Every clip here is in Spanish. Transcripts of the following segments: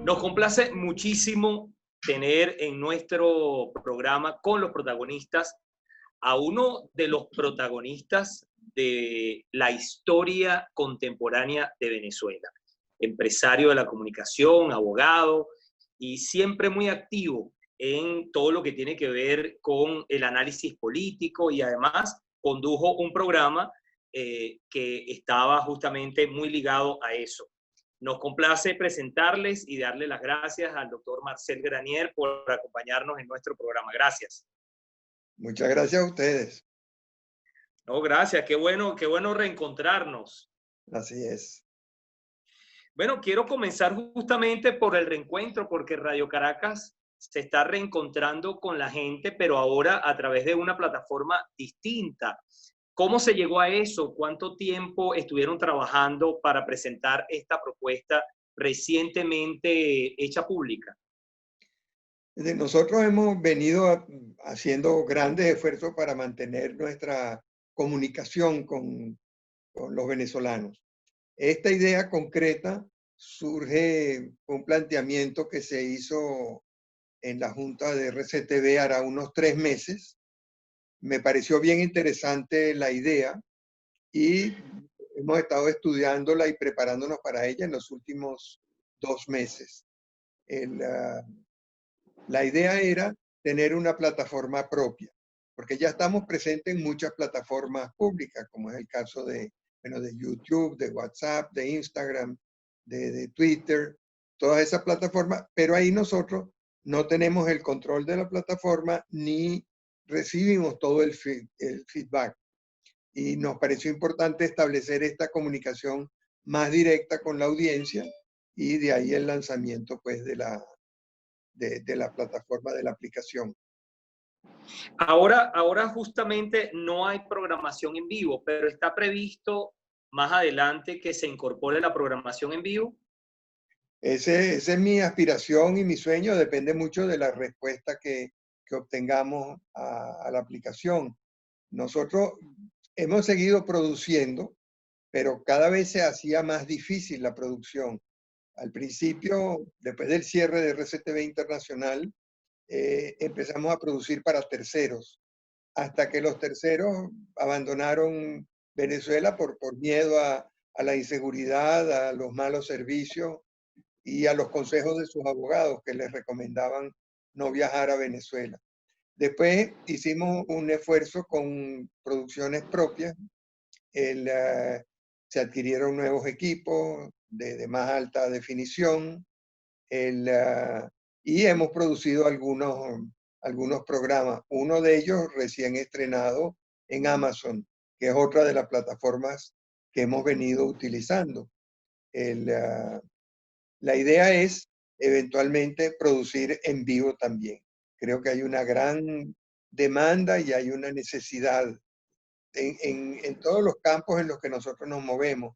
Nos complace muchísimo tener en nuestro programa con los protagonistas a uno de los protagonistas de la historia contemporánea de Venezuela. Empresario de la comunicación, abogado y siempre muy activo en todo lo que tiene que ver con el análisis político y además condujo un programa que estaba justamente muy ligado a eso. Nos complace presentarles y darle las gracias al doctor Marcel Granier por acompañarnos en nuestro programa. Gracias. Muchas gracias a ustedes. No, gracias. Qué bueno reencontrarnos. Así es. Bueno, quiero comenzar justamente por el reencuentro, porque Radio Caracas se está reencontrando con la gente, pero ahora a través de una plataforma distinta. ¿Cómo se llegó a eso? ¿Cuánto tiempo estuvieron trabajando para presentar esta propuesta recientemente hecha pública? Nosotros hemos venido haciendo grandes esfuerzos para mantener nuestra comunicación con los venezolanos. Esta idea concreta surge un planteamiento que se hizo en la Junta de RCTV hará unos 3 meses. Me pareció bien interesante la idea y hemos estado estudiándola y preparándonos para ella en los últimos 2 meses. La idea era tener una plataforma propia, porque ya estamos presentes en muchas plataformas públicas, como es el caso de YouTube, de WhatsApp, de Instagram, de Twitter, todas esas plataformas, pero ahí nosotros no tenemos el control de la plataforma ni recibimos todo el feedback. Y nos pareció importante establecer esta comunicación más directa con la audiencia y de ahí el lanzamiento pues de la plataforma, de la aplicación. Ahora justamente no hay programación en vivo, pero está previsto más adelante que se incorpore la programación en vivo. Esa es mi aspiración y mi sueño, depende mucho de la respuesta que obtengamos a la aplicación. Nosotros hemos seguido produciendo, pero cada vez se hacía más difícil la producción. Al principio, después del cierre de RCTV Internacional, empezamos a producir para terceros, hasta que los terceros abandonaron Venezuela por miedo a la inseguridad, a los malos servicios y a los consejos de sus abogados que les recomendaban no viajar a Venezuela. Después hicimos un esfuerzo con producciones propias. Se adquirieron nuevos equipos de más alta definición. Y hemos producido algunos programas. Uno de ellos recién estrenado en Amazon, que es otra de las plataformas que hemos venido utilizando. La idea es eventualmente producir en vivo también. Creo que hay una gran demanda y hay una necesidad en todos los campos en los que nosotros nos movemos.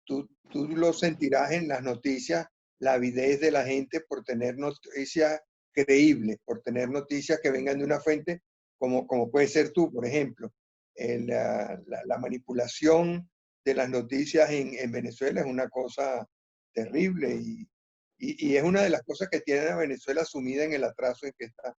Tú lo sentirás en las noticias, la avidez de la gente por tener noticias creíbles, por tener noticias que vengan de una fuente como puede ser tú, por ejemplo. La manipulación de las noticias en Venezuela es una cosa terrible y es una de las cosas que tiene a Venezuela sumida en el atraso en que está.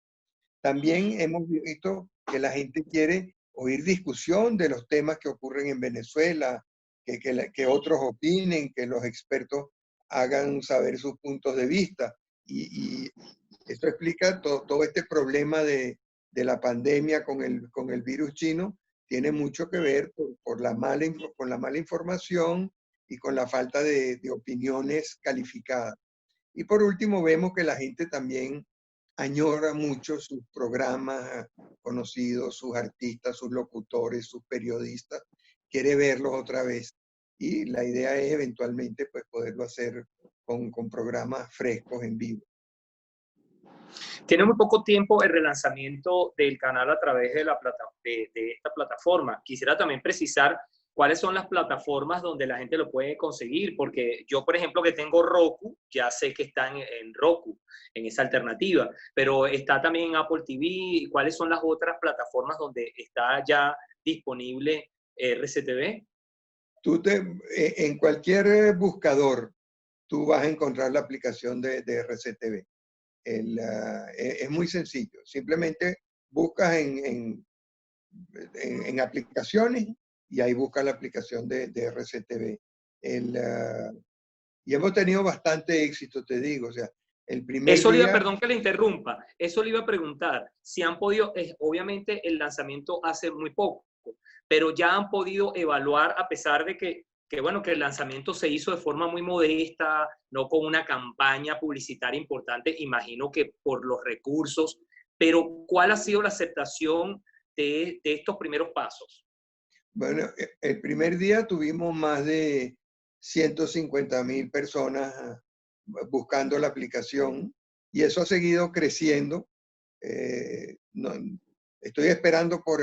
También hemos visto que la gente quiere oír discusión de los temas que ocurren en Venezuela, que otros opinen, que los expertos hagan saber sus puntos de vista. Y esto explica todo este problema de la pandemia con el virus chino. Tiene mucho que ver con la mala información y con la falta de opiniones calificadas. Y por último, vemos que la gente también añora mucho sus programas conocidos, sus artistas, sus locutores, sus periodistas, quiere verlos otra vez. Y la idea es eventualmente pues, poderlo hacer con programas frescos en vivo. Tiene muy poco tiempo el relanzamiento del canal a través de esta plataforma. Quisiera también precisar cuáles son las plataformas donde la gente lo puede conseguir, porque yo, por ejemplo, que tengo Roku, ya sé que está en Roku, en esa alternativa, pero está también en Apple TV. ¿Cuáles son las otras plataformas donde está ya disponible RCTV? En cualquier buscador, tú vas a encontrar la aplicación de RCTV. Es muy sencillo. Simplemente buscas en aplicaciones y ahí buscas la aplicación de RCTV. Y hemos tenido bastante éxito, te digo. O sea, el primer Eso le iba, día, perdón que le interrumpa, eso le iba a preguntar, si han podido, obviamente el lanzamiento hace muy poco, pero ya han podido evaluar, a pesar de bueno, que el lanzamiento se hizo de forma muy modesta, no con una campaña publicitaria importante, imagino que por los recursos, pero ¿cuál ha sido la aceptación de estos primeros pasos? bueno, el primer día tuvimos más de 150,000 personas buscando la aplicación y eso ha seguido creciendo. No, estoy esperando por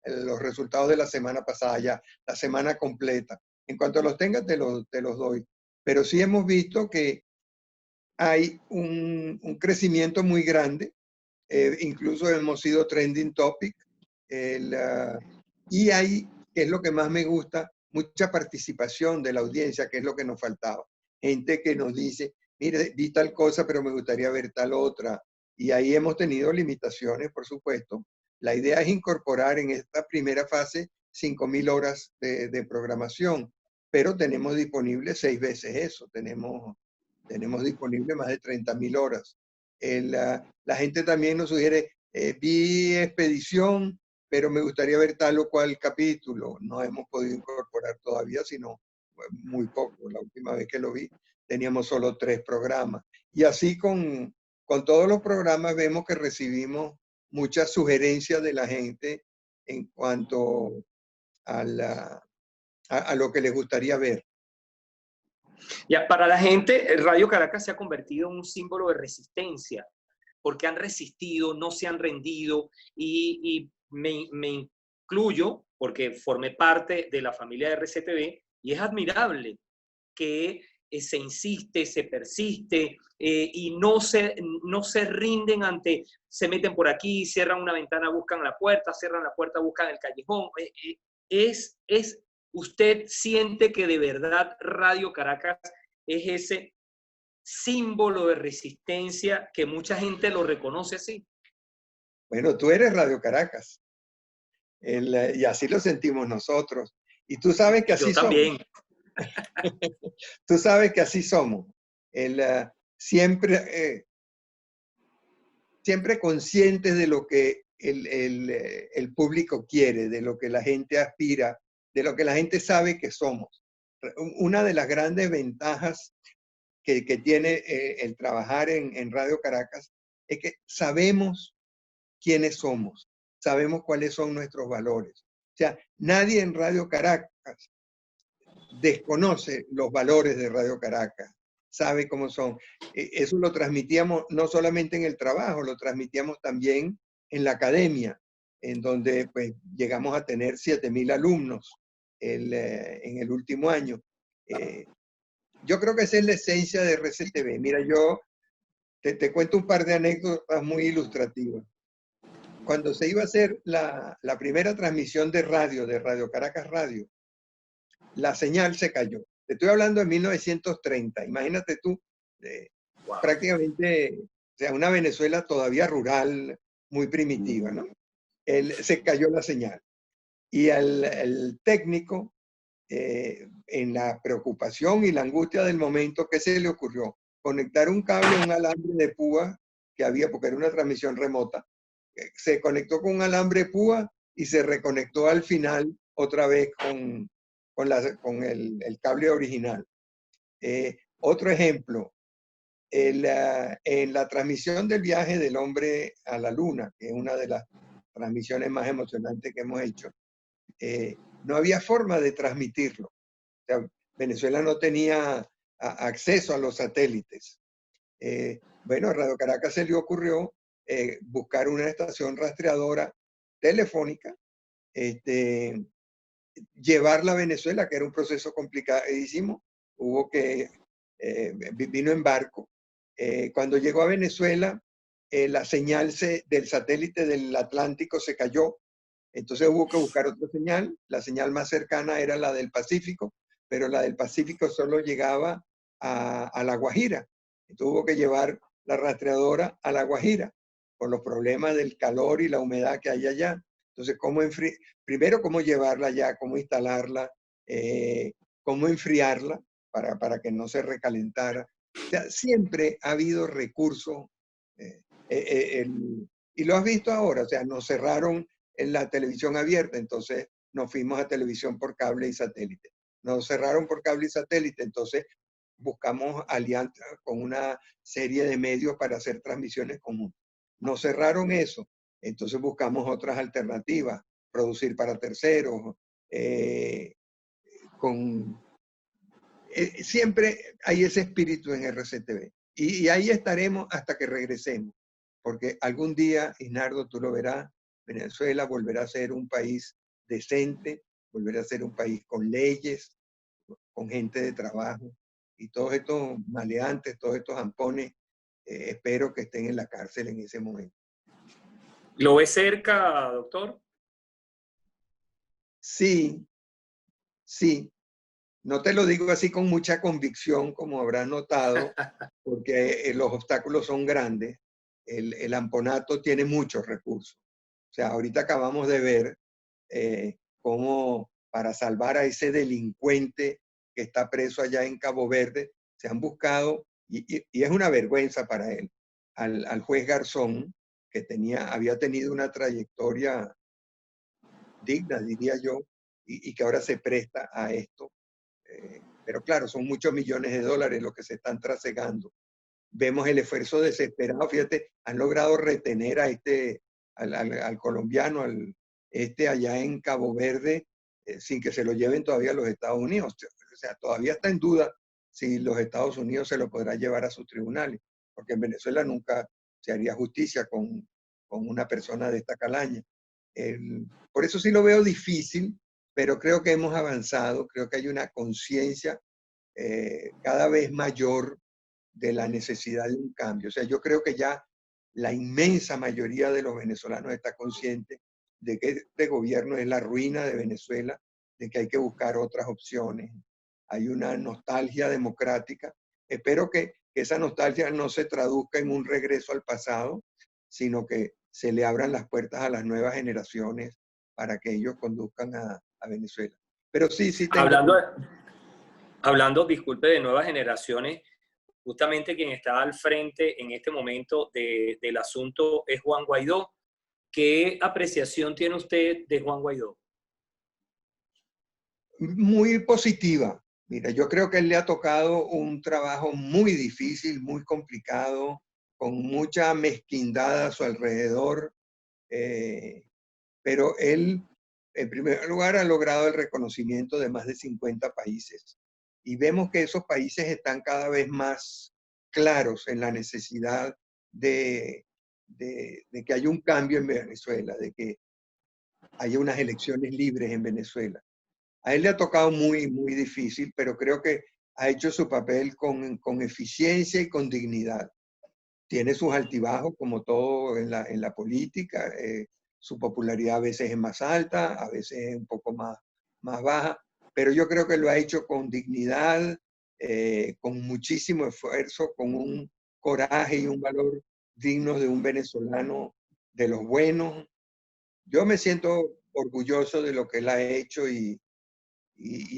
los resultados de la semana pasada, ya la semana completa. En cuanto los tenga, te los doy. Pero sí hemos visto que hay un crecimiento muy grande. Incluso hemos sido trending topic. Y hay, que es lo que más me gusta, mucha participación de la audiencia, que es lo que nos faltaba. Gente que nos dice, mire, vi tal cosa, pero me gustaría ver tal otra. Y ahí hemos tenido limitaciones, por supuesto. La idea es incorporar en esta primera fase 5,000 horas de programación, pero tenemos disponible 6 veces eso. Tenemos disponible más de 30,000 horas. La gente también nos sugiere, vi Expedición, pero me gustaría ver tal o cual capítulo. No hemos podido incorporar todavía, sino muy poco. La última vez que lo vi teníamos solo 3 programas. Y así con todos los programas vemos que recibimos muchas sugerencias de la gente en cuanto a lo que les gustaría ver. Ya, para la gente, Radio Caracas se ha convertido en un símbolo de resistencia, porque han resistido, no se han rendido, y me incluyo, porque formé parte de la familia de RCTV, y es admirable que se insiste, se persiste, y no se rinden ante, se meten por aquí, cierran una ventana, buscan la puerta, cierran la puerta, buscan el callejón. Usted siente que de verdad Radio Caracas es ese símbolo de resistencia que mucha gente lo reconoce así. Bueno, tú eres Radio Caracas. Y así lo sentimos nosotros. Y tú sabes que Yo así somos. también. Tú sabes que así somos. Siempre, siempre conscientes de lo que el público quiere, de lo que la gente aspira, de lo que la gente sabe que somos. Una de las grandes ventajas que tiene el trabajar en Radio Caracas es que sabemos quiénes somos, sabemos cuáles son nuestros valores. O sea, nadie en Radio Caracas desconoce los valores de Radio Caracas, sabe cómo son. Eso lo transmitíamos no solamente en el trabajo, lo transmitíamos también en la academia, en donde pues, llegamos a tener 7,000 alumnos en el último año. Yo creo que esa es la esencia de RCTV. Mira, yo te cuento un par de anécdotas muy ilustrativas. Cuando se iba a hacer la primera transmisión de Radio Caracas Radio, la señal se cayó. Te estoy hablando de 1930. Imagínate tú, Wow. prácticamente, o sea, una Venezuela todavía rural, muy primitiva, ¿no? Se cayó la señal. Y el técnico, en la preocupación y la angustia del momento, ¿qué se le ocurrió? Conectar un cable a un alambre de púa que había, porque era una transmisión remota. Se conectó con un alambre de púa y se reconectó al final otra vez con el cable original. Otro ejemplo, en la transmisión del viaje del hombre a la luna, que es una de las transmisiones más emocionantes que hemos hecho, no había forma de transmitirlo. O sea, Venezuela no tenía acceso a los satélites. Bueno, a Radio Caracas se le ocurrió buscar una estación rastreadora telefónica, llevarla a Venezuela, que era un proceso complicadísimo. Vino en barco. Cuando llegó a Venezuela, la señal del satélite del Atlántico se cayó. Entonces hubo que buscar otra señal. La señal más cercana era la del Pacífico, pero la del Pacífico solo llegaba a La Guajira. Y tuvo que llevar la rastreadora a La Guajira por los problemas del calor y la humedad que hay allá. Entonces, primero, cómo llevarla allá, cómo instalarla, cómo enfriarla para que no se recalentara. O sea, siempre ha habido recursos. eh, y lo has visto ahora, o sea, nos cerraron en la televisión abierta, entonces nos fuimos a televisión por cable y satélite. Nos cerraron por cable y satélite, entonces buscamos alianzas con una serie de medios para hacer transmisiones comunes. Nos cerraron eso, entonces buscamos otras alternativas, producir para terceros, siempre hay ese espíritu en RCTV. Y ahí estaremos hasta que regresemos, porque algún día, Isnardo, tú lo verás, Venezuela volverá a ser un país decente, volverá a ser un país con leyes, con gente de trabajo, y todos estos maleantes, todos estos ampones, espero que estén en la cárcel en ese momento. ¿Lo ve cerca, doctor? Sí, sí. No te lo digo así con mucha convicción, como habrás notado, porque los obstáculos son grandes. El amponato tiene muchos recursos. O sea, ahorita acabamos de ver cómo para salvar a ese delincuente que está preso allá en Cabo Verde, se han buscado, y es una vergüenza para él, al juez Garzón, que había tenido una trayectoria digna, diría yo, y que ahora se presta a esto. Pero claro, son muchos millones de dólares los que se están trasegando. Vemos el esfuerzo desesperado, fíjate, han logrado retener a al colombiano, allá en Cabo Verde, sin que se lo lleven todavía a los Estados Unidos. O sea, todavía está en duda si los Estados Unidos se lo podrá llevar a sus tribunales, porque en Venezuela nunca se haría justicia con una persona de esta calaña. Por eso sí lo veo difícil, pero creo que hemos avanzado, creo que hay una conciencia cada vez mayor de la necesidad de un cambio. O sea, yo creo que ya la inmensa mayoría de los venezolanos está consciente de que este gobierno es la ruina de Venezuela, de que hay que buscar otras opciones. Hay una nostalgia democrática. Espero que esa nostalgia no se traduzca en un regreso al pasado, sino que se le abran las puertas a las nuevas generaciones para que ellos conduzcan a Venezuela. Pero sí, sí tengo... Hablando, disculpe, de nuevas generaciones, justamente quien está al frente en este momento del asunto es Juan Guaidó. ¿Qué apreciación tiene usted de Juan Guaidó? Muy positiva. Mira, yo creo que él le ha tocado un trabajo muy difícil, muy complicado, con mucha mezquindad a su alrededor, pero él, en primer lugar, ha logrado el reconocimiento de más de 50 países. Y vemos que esos países están cada vez más claros en la necesidad de que haya un cambio en Venezuela, de que haya unas elecciones libres en Venezuela. A él le ha tocado muy, muy difícil, pero creo que ha hecho su papel con eficiencia y con dignidad. Tiene sus altibajos, como todo en la política. Su popularidad a veces es más alta, a veces es un poco más baja, pero yo creo que lo ha hecho con dignidad, con muchísimo esfuerzo, con un coraje y un valor dignos de un venezolano de los buenos. Yo me siento orgulloso de lo que él ha hecho y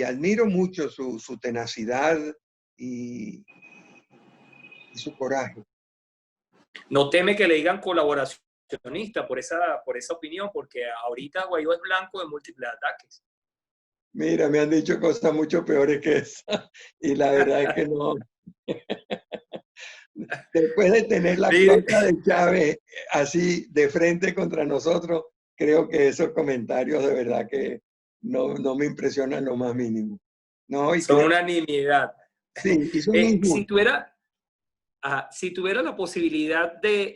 admiro mucho su tenacidad y su coraje. ¿No teme que le digan colaboracionista por esa opinión? Porque ahorita Guaidó es blanco de múltiples ataques. Mira, me han dicho cosas mucho peores que esa y la verdad es que no. Después de tener la cloaca de Chávez así de frente contra nosotros, creo que esos comentarios de verdad que no me impresionan lo más mínimo. No, y son una nimiedad. Sí, y son injustos. Si tuviera la posibilidad de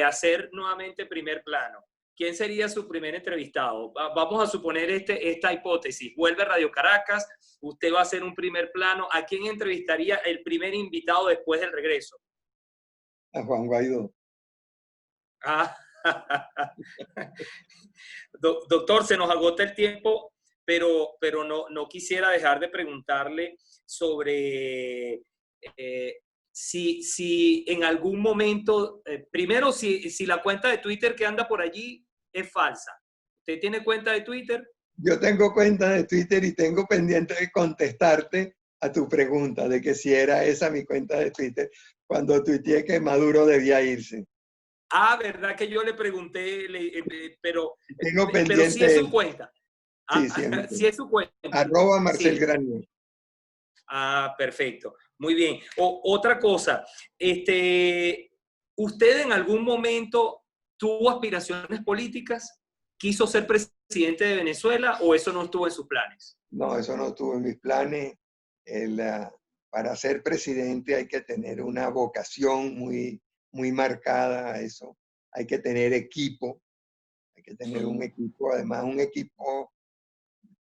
hacer nuevamente primer plano, ¿quién sería su primer entrevistado? Vamos a suponer esta hipótesis. Vuelve a Radio Caracas, usted va a hacer un primer plano. ¿A quién entrevistaría el primer invitado después del regreso? A Juan Guaidó. Doctor, se nos agota el tiempo, pero no quisiera dejar de preguntarle sobre si en algún momento, primero, si la cuenta de Twitter que anda por allí es falsa. ¿Usted tiene cuenta de Twitter? Yo tengo cuenta de Twitter y tengo pendiente de contestarte a tu pregunta de que si era esa mi cuenta de Twitter cuando tuiteé que Maduro debía irse. Ah, verdad que yo le pregunté, Tengo pero sí es pendiente su eso. cuenta. Sí, Ah, sí, es mi sí cuenta. es su cuenta. @ Marcel Sí. Granier. Ah, perfecto. Muy bien. Otra cosa, ¿usted en algún momento tuvo aspiraciones políticas? ¿Quiso ser presidente de Venezuela o eso no estuvo en sus planes? No, eso no estuvo en mis planes. Para ser presidente hay que tener una vocación muy, muy marcada a eso. Hay que tener equipo, hay que tener un equipo, además un equipo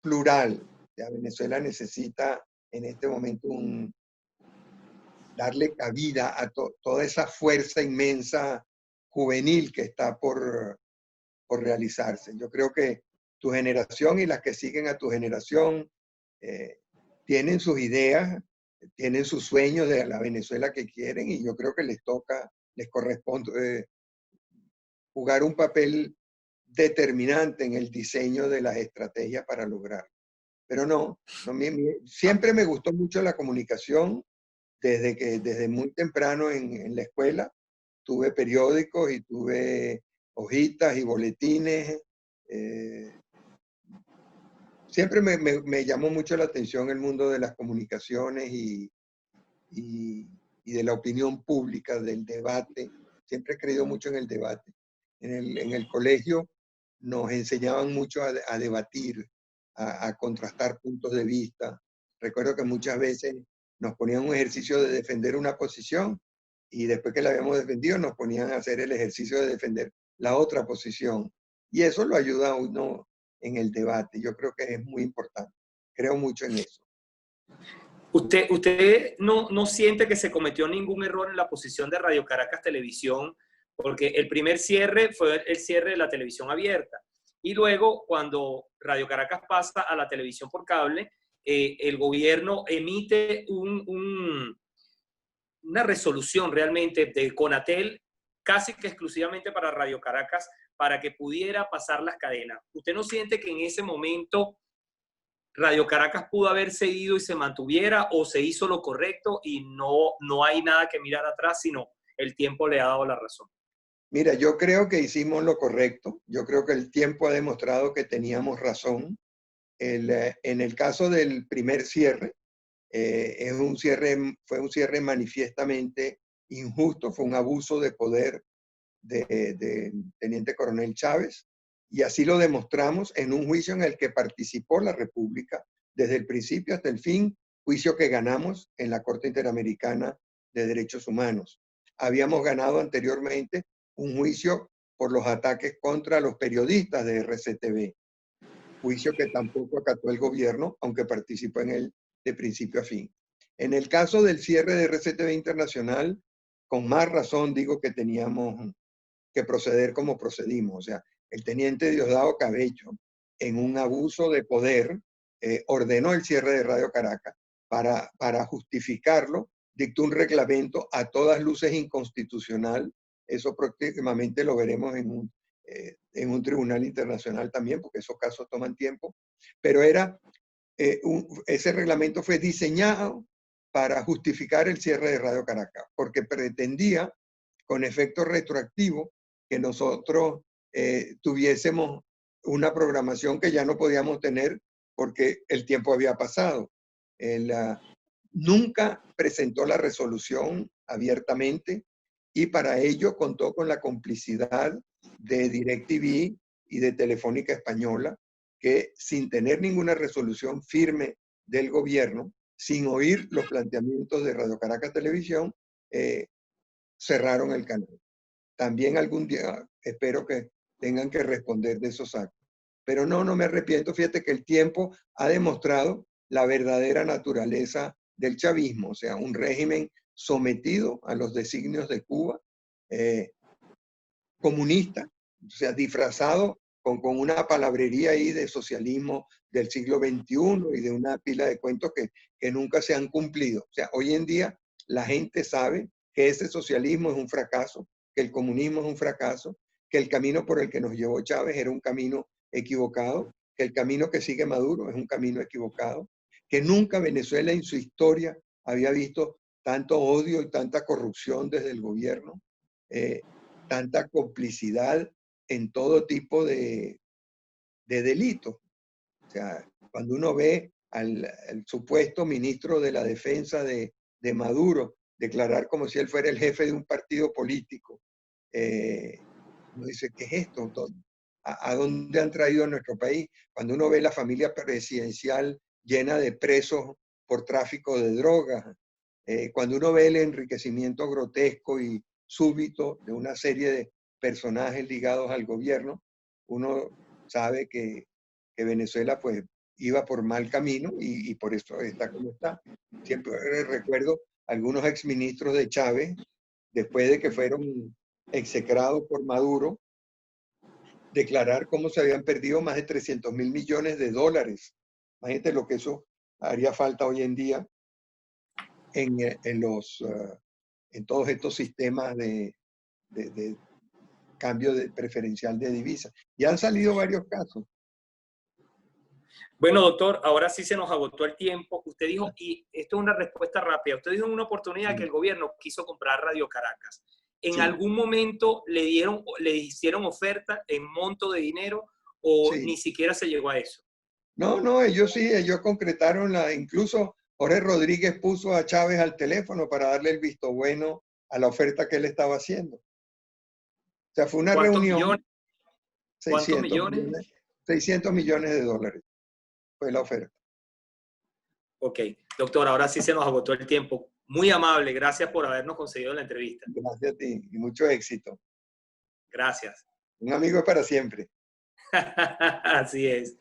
plural. Ya Venezuela necesita en este momento darle cabida a toda esa fuerza inmensa juvenil que está por realizarse. Yo creo que tu generación y las que siguen a tu generación eh, tienen sus ideas, tienen sus sueños de la Venezuela que quieren y yo creo que les corresponde jugar un papel determinante en el diseño de las estrategias para lograrlo. Pero no, siempre me gustó mucho la comunicación desde muy temprano en la escuela. Tuve periódicos y tuve hojitas y boletines. Siempre me llamó mucho la atención el mundo de las comunicaciones y de la opinión pública, del debate. Siempre he creído mucho en el debate. En el colegio nos enseñaban mucho a debatir, a contrastar puntos de vista. Recuerdo que muchas veces nos ponían un ejercicio de defender una posición y después que la habíamos defendido nos ponían a hacer el ejercicio de defender la otra posición. Y eso lo ayuda a uno en el debate. Yo creo que es muy importante. Creo mucho en eso. ¿Usted no siente que se cometió ningún error en la posición de Radio Caracas Televisión? Porque el primer cierre fue el cierre de la televisión abierta. Y luego, cuando Radio Caracas pasa a la televisión por cable, el gobierno emite una resolución realmente de Conatel casi que exclusivamente para Radio Caracas para que pudiera pasar las cadenas. ¿Usted no siente que en ese momento Radio Caracas pudo haber seguido y se mantuviera o se hizo lo correcto y no hay nada que mirar atrás, sino el tiempo le ha dado la razón? Mira, yo creo que hicimos lo correcto. Yo creo que el tiempo ha demostrado que teníamos razón. En el caso del primer cierre, fue un cierre manifiestamente injusto, fue un abuso de poder del teniente coronel Chávez, y así lo demostramos en un juicio en el que participó la República desde el principio hasta el fin, juicio que ganamos en la Corte Interamericana de Derechos Humanos. Habíamos ganado anteriormente un juicio por los ataques contra los periodistas de RCTV, juicio que tampoco acató el gobierno, aunque participó en él de principio a fin. En el caso del cierre de RCTV Internacional, con más razón digo que teníamos que proceder como procedimos. O sea, el teniente Diosdado Cabello, en un abuso de poder, ordenó el cierre de Radio Caracas. Para justificarlo, dictó un reglamento a todas luces inconstitucional. Eso próximamente lo veremos en un tribunal internacional también, porque esos casos toman tiempo. Pero ese reglamento fue diseñado para justificar el cierre de Radio Caracas, porque pretendía, con efecto retroactivo, que nosotros tuviésemos una programación que ya no podíamos tener porque el tiempo había pasado. Nunca presentó la resolución abiertamente y para ello contó con la complicidad de DirecTV y de Telefónica Española, que sin tener ninguna resolución firme del gobierno, sin oír los planteamientos de Radio Caracas Televisión, cerraron el canal. También algún día espero que tengan que responder de esos actos. Pero no me arrepiento. Fíjate que el tiempo ha demostrado la verdadera naturaleza del chavismo, o sea, un régimen sometido a los designios de Cuba, comunista, o sea, disfrazado con una palabrería ahí de socialismo del siglo XXI y de una pila de cuentos que nunca se han cumplido. O sea, hoy en día la gente sabe que ese socialismo es un fracaso, que el comunismo es un fracaso, que el camino por el que nos llevó Chávez era un camino equivocado, que el camino que sigue Maduro es un camino equivocado, que nunca Venezuela en su historia había visto tanto odio y tanta corrupción desde el gobierno, tanta complicidad en todo tipo de delitos. O sea, cuando uno ve al supuesto ministro de la defensa de Maduro declarar como si él fuera el jefe de un partido político, uno dice, ¿qué es esto? ¿A dónde han traído a nuestro país? Cuando uno ve la familia presidencial llena de presos por tráfico de drogas, cuando uno ve el enriquecimiento grotesco y súbito de una serie de personajes ligados al gobierno, uno sabe que Venezuela pues iba por mal camino y por eso está como está. Siempre recuerdo algunos exministros de Chávez, después de que fueron execrados por Maduro, declarar cómo se habían perdido más de 300.000 millones de dólares. Imagínate lo que eso haría falta hoy en día en todos estos sistemas de cambio preferencial de divisas. Y han salido varios casos. Bueno, doctor, ahora sí se nos agotó el tiempo. Usted dijo, y esto es una respuesta rápida, usted dijo en una oportunidad que el gobierno quiso comprar Radio Caracas. ¿En algún momento le hicieron oferta en monto de dinero o ni siquiera se llegó a eso? No, ellos concretaron incluso Jorge Rodríguez puso a Chávez al teléfono para darle el visto bueno a la oferta que él estaba haciendo. O sea, fue una reunión. Millones? 600 millones? 600 millones de dólares fue la oferta. Ok, doctor, ahora sí se nos agotó el tiempo. Muy amable, gracias por habernos concedido la entrevista. Gracias a ti y mucho éxito. Gracias. Un amigo para siempre. Así es.